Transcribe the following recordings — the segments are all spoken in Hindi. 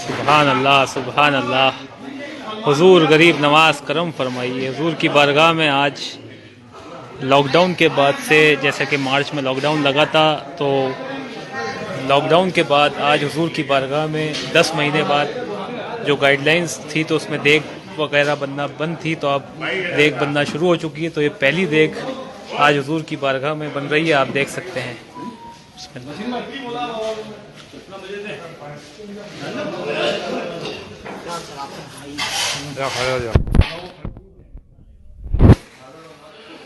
सुभान अल्लाह सुभान अल्लाह। हुजूर गरीब नवाज करम फरमाइए। हुजूर की बारगाह में आज लॉकडाउन के बाद से, जैसे कि मार्च में लॉकडाउन लगा था, तो लॉकडाउन के बाद आज हुजूर की बारगाह में 10 महीने बाद जो गाइडलाइंस थी तो उसमें देग वगैरह बनना बंद थी, तो अब देग बनना शुरू हो चुकी है। तो ये पहली देग आज हुजूर की बारगाह में बन रही है, आप देख सकते हैं।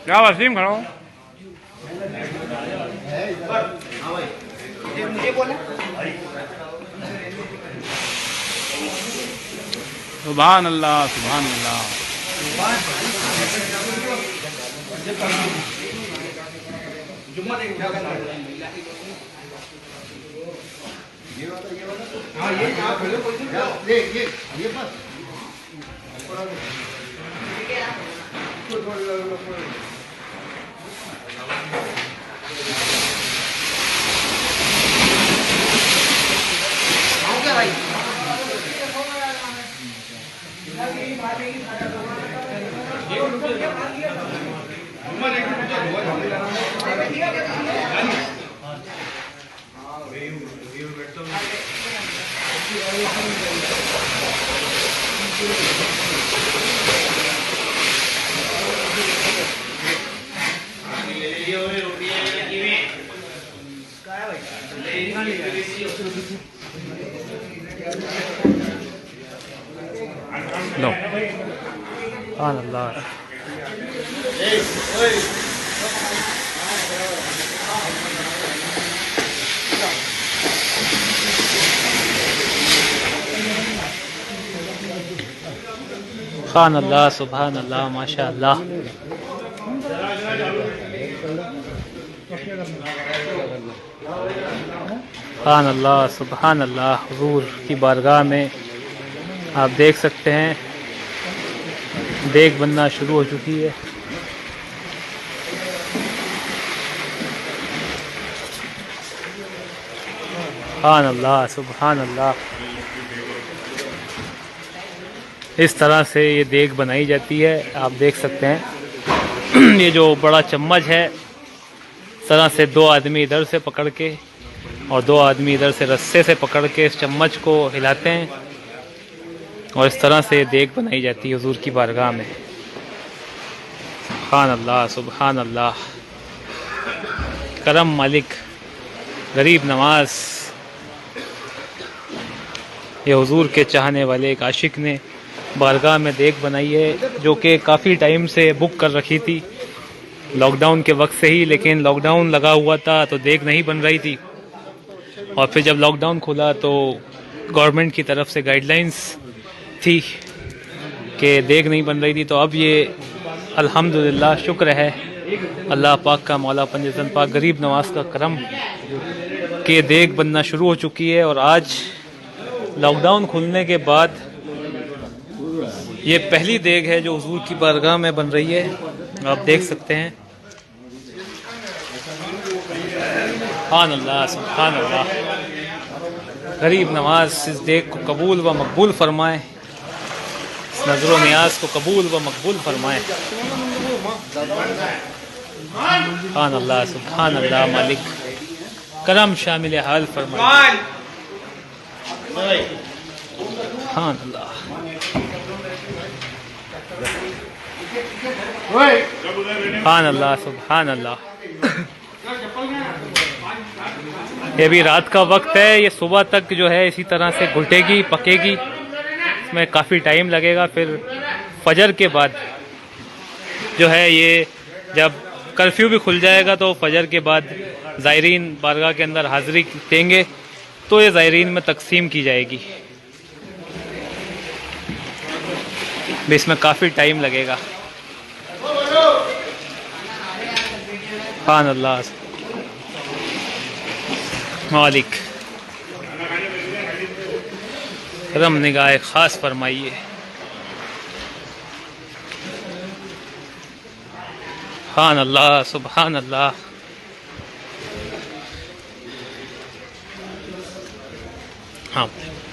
क्या वसीम खड़ो सुभान अल्लाह सुभान अल्लाह। नो सुभान अल्लाह। सुभान अल्लाह सुभान अल्लाह माशा अल्लाह। सुभान अल्लाह सुभान अल्लाह। हुजूर की बारगाह में आप देख सकते हैं देग बनना शुरू हो चुकी है। सुभान अल्लाह सुभान अल्लाह। इस तरह से ये देग बनाई जाती है, आप देख सकते हैं। ये जो बड़ा चम्मच है, इस तरह से 2 आदमी इधर से पकड़ के और 2 आदमी इधर से रस्से से पकड़ के इस चम्मच को हिलाते हैं और इस तरह से देग बनाई जाती है हुजूर की बारगाह में। सुभान अल्लाह सुभान अल्लाह। करम मालिक गरीब नवाज, ये हुजूर के चाहने वाले एक आशिक ने बारगाह में देग बनाई है, जो कि काफ़ी टाइम से बुक कर रखी थी, लॉकडाउन के वक्त से ही। लेकिन लॉकडाउन लगा हुआ था तो देग नहीं बन रही थी, और फिर जब लॉकडाउन खुला तो गवर्नमेंट की तरफ से गाइडलाइंस थी कि देग नहीं बन रही थी। तो अब ये अल्हम्दुलिल्लाह शुक्र है अल्लाह पाक का, मौला पंजतन पाक गरीब नवाज का करम कि देग बनना शुरू हो चुकी है। और आज लॉकडाउन खुलने के बाद ये पहली देग है जो हुजूर की बारगाह में बन रही है, आप देख सकते हैं। सुभान अल्लाह सुभान अल्लाह। गरीब नवाज इस देग को कबूल व मकबूल फरमाए, इस नजर नियाज को कबूल व मकबूल फरमाए। सुभान अल्लाह सुभान अल्लाह। मालिक करम शामिल हाल फरमाए। सुभान अल्लाह। सुभान अल्लाह सुभान अल्लाह। ये भी रात का वक्त है, ये सुबह तक जो है इसी तरह से घुटेगी पकेगी, इसमें काफ़ी टाइम लगेगा। फिर फजर के बाद जो है ये जब कर्फ्यू भी खुल जाएगा तो फजर के बाद ज़ायरीन बारगाह के अंदर हाज़िरी देंगे तो ये ज़ायरीन में तकसीम की जाएगी। इसमें काफ़ी टाइम लगेगा। सुभान अल्लाह मालिक करम निगाह ख़ास फरमाइए। सुभान अल्लाह सुभान अल्लाह। हाँ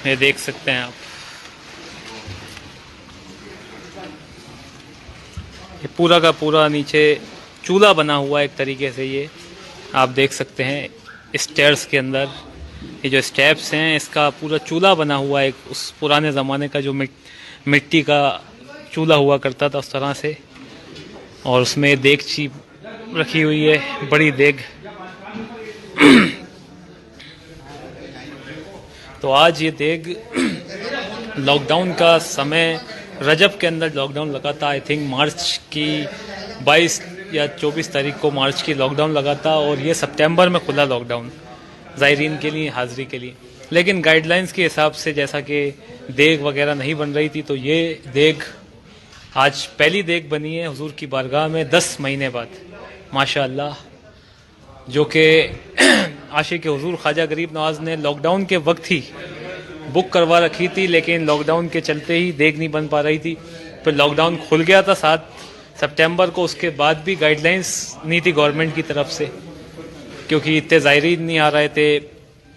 ये देख सकते हैं आप, ये पूरा का पूरा नीचे चूल्हा बना हुआ है एक तरीके से। ये आप देख सकते हैं स्टेयर्स के अंदर ये जो स्टेप्स हैं, इसका पूरा चूल्हा बना हुआ है, उस पुराने ज़माने का जो मिट्टी का चूल्हा हुआ करता था उस तरह से। और उसमें देगची रखी हुई है, बड़ी देग। तो आज ये देग लॉकडाउन का समय, रजब के अंदर लॉकडाउन लगा था, आई थिंक मार्च की 22 या 24 तारीख को मार्च की लॉकडाउन लगा था, और ये सितंबर में खुला लॉकडाउन ज़ायरीन के लिए, हाज़री के लिए। लेकिन गाइडलाइंस के हिसाब से जैसा कि देग वगैरह नहीं बन रही थी, तो ये देग आज पहली देग बनी है हुजूर की बारगाह में 10 महीने बाद, माशाअल्लाह। जो कि आशिक हुजूर ख्वाजा गरीब नवाज ने लॉकडाउन के वक्त ही बुक करवा रखी थी, लेकिन लॉकडाउन के चलते ही देग नहीं बन पा रही थी। फिर लॉकडाउन खुल गया था 7 सितंबर को, उसके बाद भी गाइडलाइंस नहीं थी गवर्नमेंट की तरफ से, क्योंकि इतने ज़ायरीन नहीं आ रहे थे,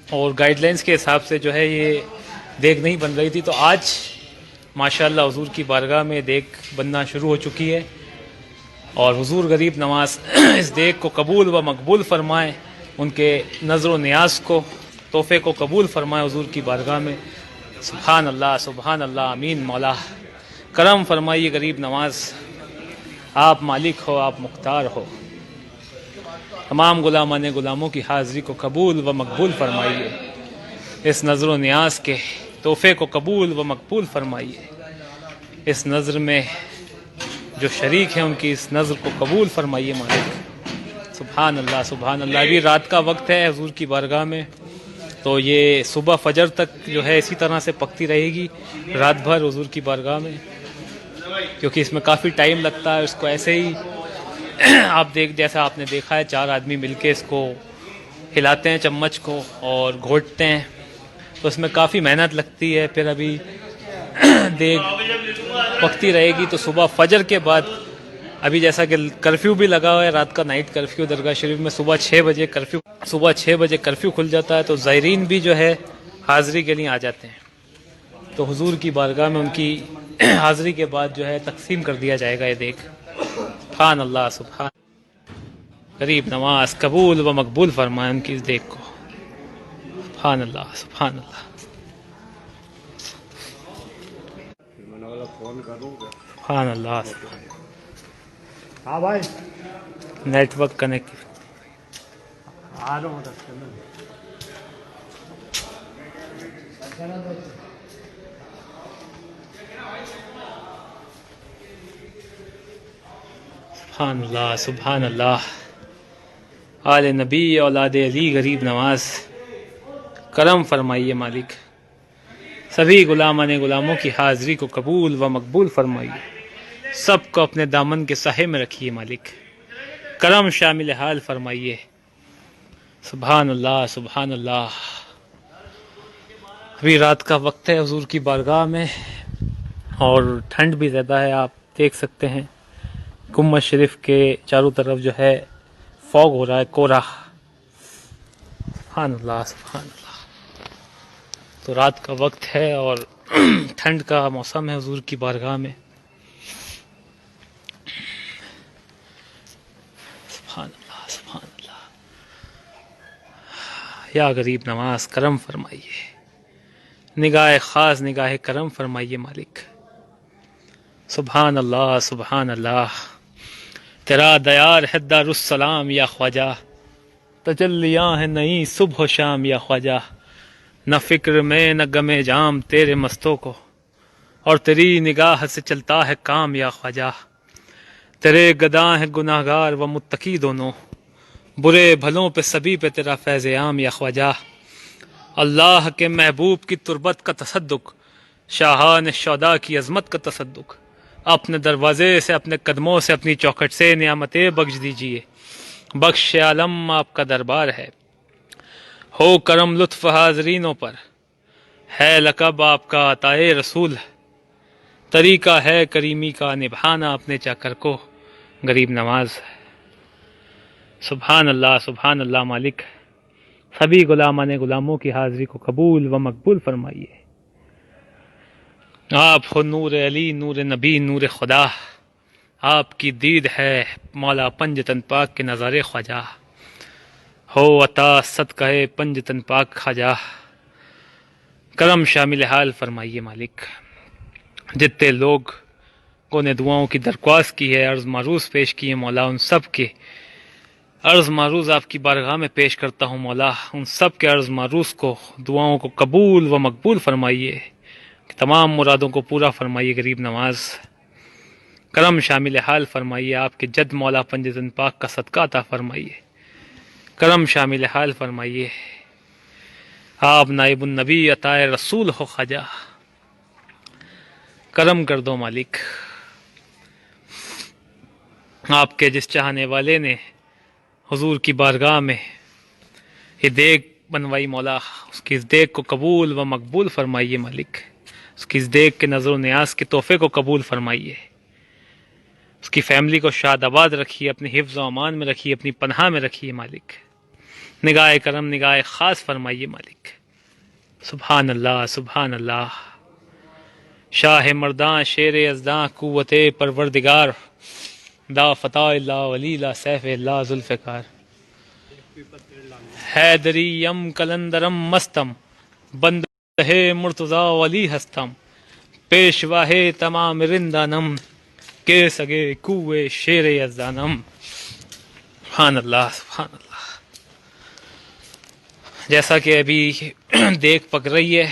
और गाइडलाइंस के हिसाब से जो है ये देग नहीं बन रही थी। तो आज माशाअल्लाह हुजूर की बारगाह में देग बनना शुरू हो चुकी है, और हुजूर गरीब नवाज इस देग को कबूल व मकबूल फरमाएँ, उनके नज़र नियाज को, तोहफ़े को कबूल फरमाए हुजूर की बारगाह में। सुभान अल्लाह, सुभान अल्लाह, आमीन। मौला करम फरमाइए गरीब नवाज, आप मालिक हो, आप मुख्तार हो। तमाम गुलामान गुलामों की हाज़री को कबूल व मकबूल फरमाइए, इस नज़र नियाज के तोहफ़े को कबूल व मकबूल फरमाइए। इस नज़र में जो शरीक हैं उनकी इस नज़र को कबूल फरमाइए मालिक। सुभान अल्लाह, सुभान अल्लाह। अभी रात का वक्त है हुजूर की बारगाह में, तो ये सुबह फजर तक जो है इसी तरह से पकती रहेगी रात भर हुजूर की बारगाह में, क्योंकि इसमें काफ़ी टाइम लगता है। इसको ऐसे ही आप जैसा आपने देखा है, 4 आदमी मिलके इसको हिलाते हैं चम्मच को और घोटते हैं, तो इसमें काफ़ी मेहनत लगती है। फिर अभी देग पकती रहेगी, तो सुबह फजर के बाद, अभी जैसा कि कर्फ्यू भी लगा हुआ है, रात का नाइट कर्फ्यू दरगाह शरीफ में, सुबह 6 बजे कर्फ्यू खुल जाता है, तो ज़ायरीन भी जो है हाज़री के लिए आ जाते हैं। तो हुजूर की बारगाह में उनकी हाज़री के बाद जो है तकसीम कर दिया जाएगा ये देग। सुभान अल्लाह, सुभान। गरीब नवाज कबूल व मकबूल फरमाए उनकी इस देग को। सुभान अल्लाह, सुभान अल्लाह, सुभान अल्लाह। हाँ भाई, नेटवर्क कनेक्ट। आ रहा हूँ। सुभान अल्लाह, सुभान अल्लाह। आले नबी औलाद अली गरीब नवाज, करम फरमाइए मालिक, सभी गुलामान गुलामों की हाज़री को कबूल व मकबूल फरमाइए, सबको अपने दामन के साहे में रखिए मालिक, करम शामिल हाल फरमाइए। सुभान अल्लाह, सुभान अल्लाह। अभी रात का वक्त है हुजूर की बारगाह में, और ठंड भी ज़्यादा है। आप देख सकते हैं गुम्बद शरीफ के चारों तरफ जो है फॉग हो रहा है, कोहरा। सुभान अल्लाह, सुभान अल्लाह। तो रात का वक्त है और ठंड का मौसम है हुजूर की बारगाह में। सुभान अल्लाह, सुभान अल्लाह। या गरीब नवाज करम फरमाइए, निगाह ख़ास निगाह करम फरमाइए मालिक। सुभान अल्लाह, सुभान अल्लाह। तेरा दयार है दारुस्सलाम या ख्वाजा, तजल्लियाँ है नई सुबह शाम या ख्वाजा। न फिक्र में न गमे जाम तेरे मस्तों को, और तेरी निगाह से चलता है काम या ख्वाजा। तेरे गदा है गुनाहगार व मुत्तकी दोनों, बुरे भलों पे सभी पे तेरा फैज़ आम या ख्वाजा। अल्लाह के महबूब की तुरबत का तसद्दुक, शाहान शौदा की अजमत का तसद्दुक। अपने दरवाजे से, अपने कदमों से, अपनी चौखट से नियामतें बख्श दीजिए। बख्श आलम आपका दरबार है, हो करम लुत्फ हाजरीनों पर, है लक़ब आपका अताए रसूल। तरीका है करीमी का निभाना अपने चाकर को, गरीब नवाज। सुभान अल्लाह, सुभान अल्लाह मालिक, सभी गुलामान गुलामों की हाज़री को कबूल व मकबूल फरमाइए। आप हो नूर अली, नूर नबी, नूर खुदा। आपकी दीद है मौला पंजतन पाक के नज़ारे ख्वाजा। हो अता सदक़े पंजतन पाक ख्वाजा। करम शामिल हाल फरमाइए मालिक। जितने लोग को ने दुआओं की दरख्वास्त की है, अर्ज़ मारूज़ पेश की है मौला, उन सब के अर्ज़ मारूज़ आपकी बारगाह में पेश करता हूँ मौला। उन सब के अर्ज़ मारूज़ को, दुआओं को कबूल व मकबूल फरमाइए। तमाम मुरादों को पूरा फरमाइए गरीब नवाज। करम शामिल हाल फरमाइए। आपके जद मौला पंजतन पाक का सदका अता फरमाइए। करम शामिल हाल फरमाइए। आप नाइबुन नबी अताए रसूल हो ख्वाजा। करम कर दो मालिक। आपके जिस चाहने वाले ने हुजूर की बारगाह में ये देग बनवाई मौला, उसकी इस देग को कबूल व मकबूल फरमाइए मालिक। उसकी इस देग के नज़र न्याज के तोहफे को कबूल फरमाइए। उसकी फैमिली को शादाबाद रखिए, अपनी हिफ्ज़ व अमान में रखिए, अपनी पनाह में रखिए मालिक। निगाह करम, निगाह ख़ास फरमाइए मालिक। सुभान अल्लाह, सुभान अल्लाह। शाह मर्दां, शेर यज़दां, कुव्वते परवरदिगार, दा फ़ता ला वली ला सैफ ला ज़ुल्फ़िकार। हैदरी यम कलंदरम मस्तम, बंदहे मुर्तज़ा वली हस्तम, पेशवाहे तमाम रिंदानम, के सगे कुए शेर यज़दानम। सुभान अल्लाह, सुभान अल्लाह। जैसा कि अभी देग पक रही है,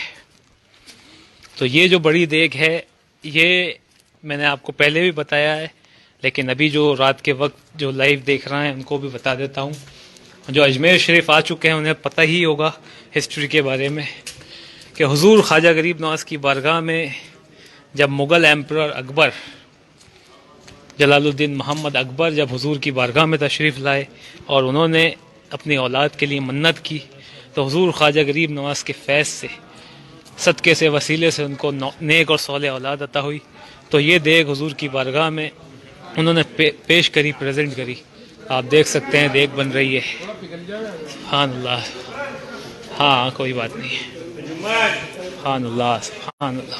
तो ये जो बड़ी देग है, ये मैंने आपको पहले भी बताया है, लेकिन अभी जो रात के वक्त जो लाइव देख रहे हैं उनको भी बता देता हूँ। जो अजमेर शरीफ आ चुके हैं उन्हें पता ही होगा हिस्ट्री के बारे में कि हुजूर ख्वाजा गरीब नवाज की बारगाह में जब मुग़ल एम्परर अकबर, जलालुद्दीन मोहम्मद अकबर, जब हुजूर की बारगाह में तशरीफ़ लाए और उन्होंने अपनी औलाद के लिए मन्नत की, तो हुजूर ख्वाजा गरीब नवाज के फैज़ से, सदक़े से, वसीले से उनको नेक और सौले औलाद अता हुई। तो ये देग हुजूर की बारगाह में उन्होंने पेश करी, प्रेजेंट करी। आप देख सकते हैं देग बन रही है। सुभान अल्लाह। हाँ, कोई बात नहीं। सुभान अल्लाह, सुभान अल्लाह,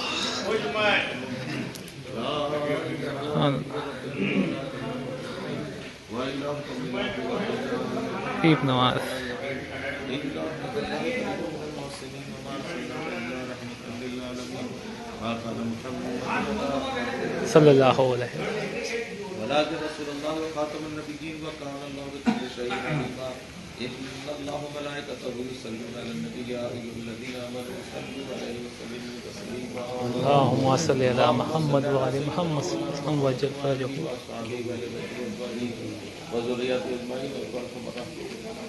सुभान अल्लाह। गरीब नवाज सल्लल्लाहु अलैहि अल्लाहुम्मा सल्लि अला मुहम्मद व आलि मुहम्मद वज्जल फरजहू।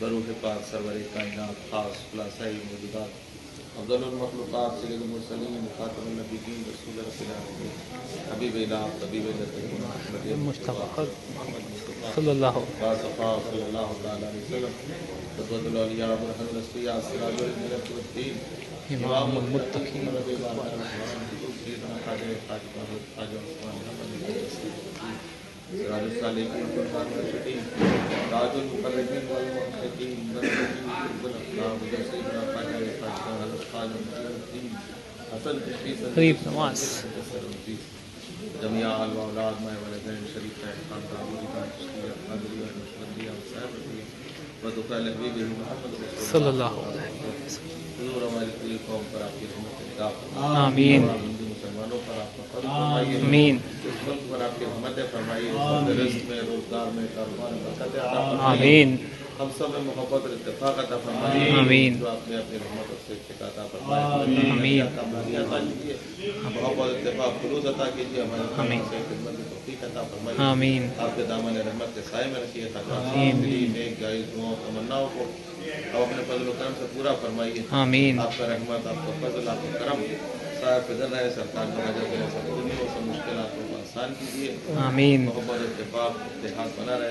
बरूह पाक सरवर कायनात खास खुलासाए मौजूदात अफजलुल मखलूकात सय्यदुल मुरसलीन खातमुन नबिय्यीन रसूल रब्बिल आलमीन हबीब इलाह तबीब मुस्तफा सल्लल्लाहु सल्लल्लाहु अलैहि वसल्लम तदवदुल औलिया बुरहानुल अस्फिया सिराजुल मिलत वद्दीन इमामुल मुत्तकीन सिराजुल सालिकीन कुर्बानुल शहीद ताजुल मुकर्रमीन वल मुहद्दिसीन वल मुजस्सिमीन फ़ाज़िल फ़ाज़िल हसन गरीब नवाज जमिया अल औलाद माय वलदैन शरीफ खान दाऊदी खान चिश्तिया कादरिया नक्शबंदिया साहब व दुकाल हबीब मोहम्मद सल्लल्लाहु अलैहि वसल्लम हुजूर हमारी पूरी कौम पर आपकी रहमत अता फरमाइए। आमीन, हिंदू मुसलमानों पर आपका फर्ज फरमाइए। आमीन, इस मुल्क पर आपकी रहमत फरमाइए। रिज़्क़ में, रोजगार में, कारोबार में बरकत अता फरमाइए। आमीन, हम सब में मोहब्बत और इत्तेफाक अता फरमाइए। आमीन, जो आपने अपनी रहमत से अता फरमाए। आमीन, कामयाबी अता कीजिए। मोहब्बत इत्तेफाक खुलूस अता कीजिए। हमारे आमीन, से खिदमत की तौफीक अता फरमाइए। आमीन, आपके दामन रहमत के साए में रखिए। आमीन, नेक जायज़ दुआओं तमन्नाओं को और अपने फजल व करम से पूरा फरमाइए। आमीन, आपका रहमत, आपका फजल, आपका करम साहब फिजल रहे। सरकार को नजर में सब दुनिया और सब मुश्किलातों को आसान कीजिए। आमीन। मोहब्बत इत्तेफाक इत्तेहाद बना रहे।